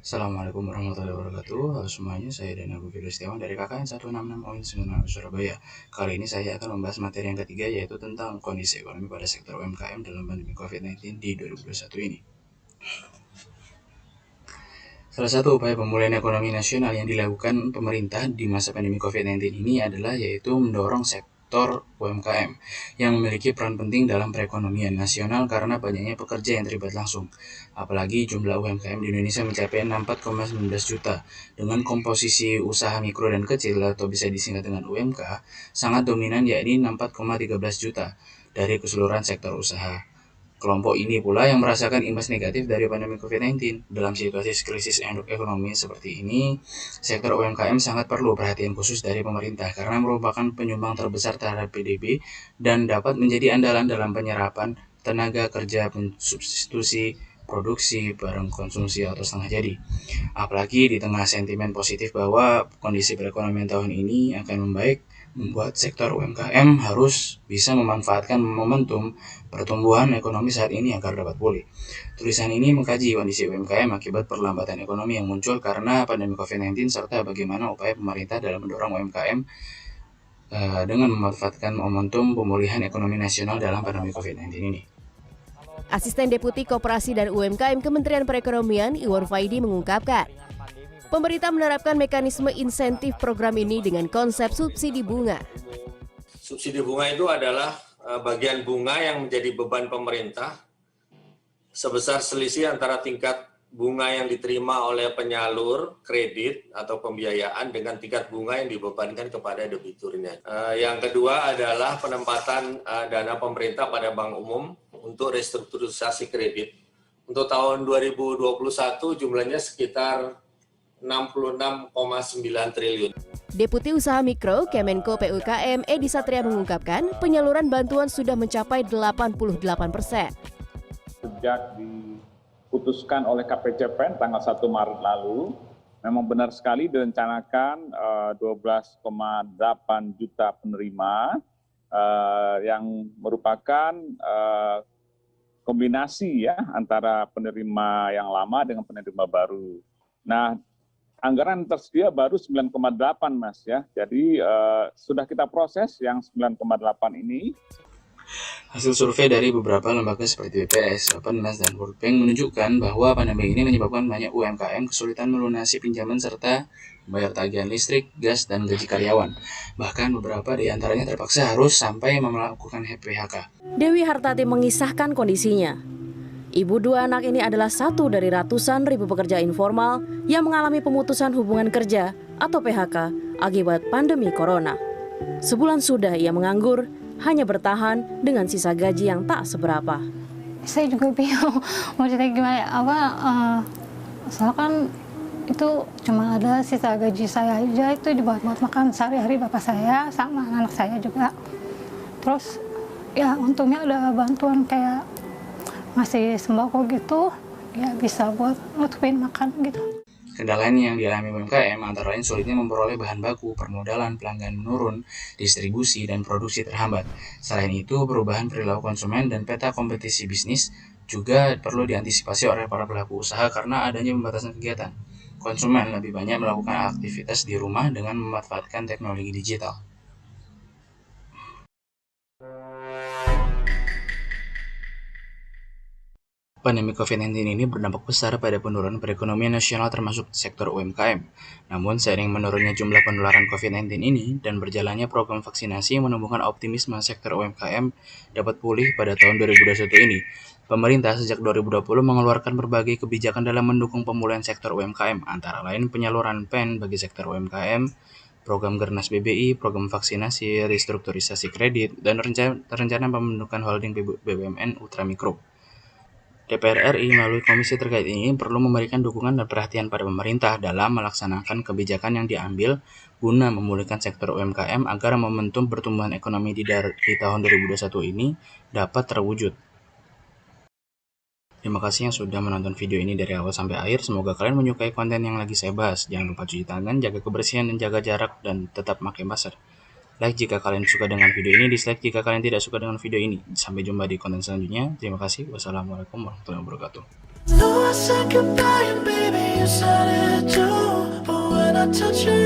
Assalamualaikum warahmatullahi wabarakatuh. Halo semuanya, saya Dana Bukit Setiawan dari KKN 166.9 Surabaya. Kali ini saya akan membahas materi yang ketiga, yaitu tentang kondisi ekonomi pada sektor UMKM dalam pandemi COVID-19 di 2021 ini. Salah satu upaya pemulihan ekonomi nasional yang dilakukan pemerintah di masa pandemi COVID-19 ini adalah yaitu mendorong sektor UMKM yang memiliki peran penting dalam perekonomian nasional karena banyaknya pekerja yang terlibat langsung. Apalagi jumlah UMKM di Indonesia mencapai 64,19 juta. Dengan komposisi usaha mikro dan kecil atau bisa disingkat dengan UMK sangat dominan, yakni 4,13 juta dari keseluruhan sektor usaha. Kelompok ini pula yang merasakan imbas negatif dari pandemi COVID-19. Dalam situasi krisis ekonomi seperti ini, sektor UMKM sangat perlu perhatian khusus dari pemerintah karena merupakan penyumbang terbesar terhadap PDB dan dapat menjadi andalan dalam penyerapan tenaga kerja, substitusi produksi barang konsumsi atau setengah jadi. Apalagi di tengah sentimen positif bahwa kondisi perekonomian tahun ini akan membaik, membuat sektor UMKM harus bisa memanfaatkan momentum pertumbuhan ekonomi saat ini agar dapat pulih. Tulisan ini mengkaji kondisi UMKM akibat perlambatan ekonomi yang muncul karena pandemi COVID-19 serta bagaimana upaya pemerintah dalam mendorong UMKM dengan memanfaatkan momentum pemulihan ekonomi nasional dalam pandemi COVID-19 ini. Asisten Deputi Koperasi dan UMKM Kementerian Perekonomian Iwan Faidi mengungkapkan, pemerintah menerapkan mekanisme insentif program ini dengan konsep subsidi bunga. Subsidi bunga itu adalah bagian bunga yang menjadi beban pemerintah sebesar selisih antara tingkat bunga yang diterima oleh penyalur kredit atau pembiayaan dengan tingkat bunga yang dibebankan kepada debiturnya. Yang kedua adalah penempatan dana pemerintah pada bank umum untuk restrukturisasi kredit. Untuk tahun 2021 jumlahnya sekitar 66,9 triliun. Deputi Usaha Mikro Kemenko PUKM Edi Satria mengungkapkan penyaluran bantuan sudah mencapai 88%. Sejak diputuskan oleh KPCPEN tanggal 1 Maret lalu, memang benar sekali direncanakan 12,8 juta penerima yang merupakan kombinasi ya antara penerima yang lama dengan penerima baru. Nah, anggaran tersedia baru 9,8 Mas ya. Jadi sudah kita proses yang 9,8 ini. Hasil survei dari beberapa lembaga seperti BPS, Bappenas, dan World Bank menunjukkan bahwa pandemi ini menyebabkan banyak UMKM kesulitan melunasi pinjaman serta membayar tagihan listrik, gas, dan gaji karyawan. Bahkan beberapa di antaranya terpaksa harus sampai melakukan PHK. Dewi Hartati mengisahkan kondisinya. Ibu dua anak ini adalah satu dari ratusan ribu pekerja informal yang mengalami pemutusan hubungan kerja atau PHK akibat pandemi corona. Sebulan sudah ia menganggur, hanya bertahan dengan sisa gaji yang tak seberapa. Saya juga bingung mau cerita gimana, soalnya kan itu cuma ada sisa gaji saya aja, itu dibuat makan sehari-hari bapak saya sama anak saya juga. Terus ya untungnya ada bantuan kayak ngasih sembako gitu, ya bisa buat nutupin makan gitu. Kendala yang dialami UMKM antara lain sulitnya memperoleh bahan baku, permodalan, pelanggan menurun, distribusi, dan produksi terhambat. Selain itu, perubahan perilaku konsumen dan peta kompetisi bisnis juga perlu diantisipasi oleh para pelaku usaha karena adanya pembatasan kegiatan. Konsumen lebih banyak melakukan aktivitas di rumah dengan memanfaatkan teknologi digital. Pandemi COVID-19 ini berdampak besar pada penurunan perekonomian nasional termasuk sektor UMKM. Namun, seiring menurunnya jumlah penularan COVID-19 ini dan berjalannya program vaksinasi menumbuhkan optimisme sektor UMKM dapat pulih pada tahun 2021 ini. Pemerintah sejak 2020 mengeluarkan berbagai kebijakan dalam mendukung pemulihan sektor UMKM, antara lain penyaluran PEN bagi sektor UMKM, program Gernas BBI, program vaksinasi, restrukturisasi kredit, dan rencana pembentukan holding BUMN Ultramikro. DPR RI melalui komisi terkait ini perlu memberikan dukungan dan perhatian pada pemerintah dalam melaksanakan kebijakan yang diambil guna memulihkan sektor UMKM agar momentum pertumbuhan ekonomi di tahun 2021 ini dapat terwujud. Terima kasih yang sudah menonton video ini dari awal sampai akhir. Semoga kalian menyukai konten yang lagi saya bahas. Jangan lupa cuci tangan, jaga kebersihan, dan jaga jarak, dan tetap pakai masker. Like jika kalian suka dengan video ini, dislike jika kalian tidak suka dengan video ini. Sampai jumpa di konten selanjutnya. Terima kasih. Wassalamualaikum warahmatullahi wabarakatuh. Though I said goodbye and baby you said it too, but when I touch you